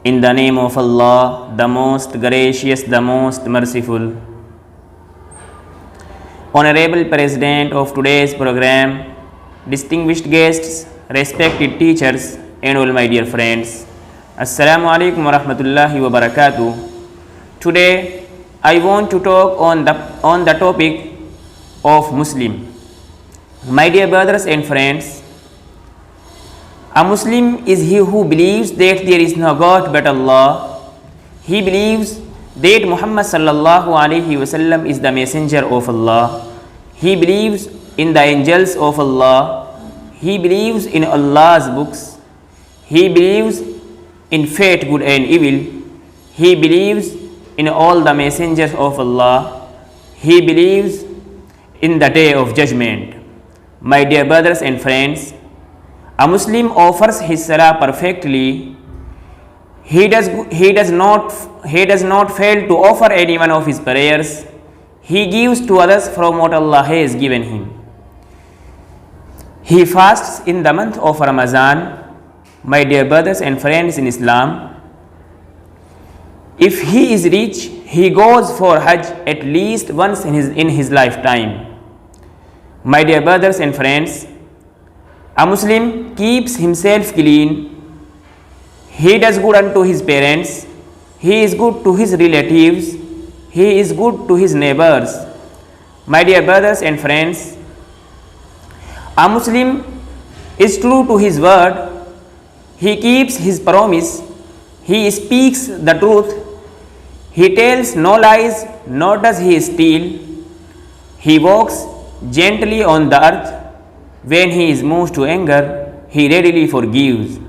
In the name of Allah, the most gracious, the most merciful. Honorable President of today's program, distinguished guests, respected teachers, and all my dear friends, Assalamu alaikum wa rahmatullahi wa barakatuh. Today, I want to talk on the topic of Muslim. My dear brothers and friends, a Muslim is he who believes that there is no God but Allah. He believes that Muhammad sallallahu alaihi wasallam is the messenger of Allah. He believes in the angels of Allah. He believes in Allah's books. He believes in fate, good and evil. He believes in all the messengers of Allah. He believes in the day of judgment. My dear brothers and friends, a Muslim offers his salah perfectly. He does not fail to offer any one of his prayers. He gives to others from what Allah has given him. He fasts in the month of Ramadan. My dear brothers and friends in Islam, if he is rich, he goes for Hajj at least once in his lifetime. My dear brothers and friends, a Muslim keeps himself clean. He does good unto his parents. He is good to his relatives. He is good to his neighbors. My dear brothers and friends, a Muslim is true to his word. He keeps his promise. He speaks the truth. He tells no lies, nor does he steal. He walks gently on the earth. When he is moved to anger, he readily forgives.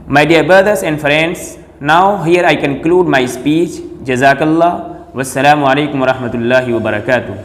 My dear brothers and friends, now here I conclude my speech. Jazakallah. Wassalamu alaikum wa rahmatullahi wa barakatuh.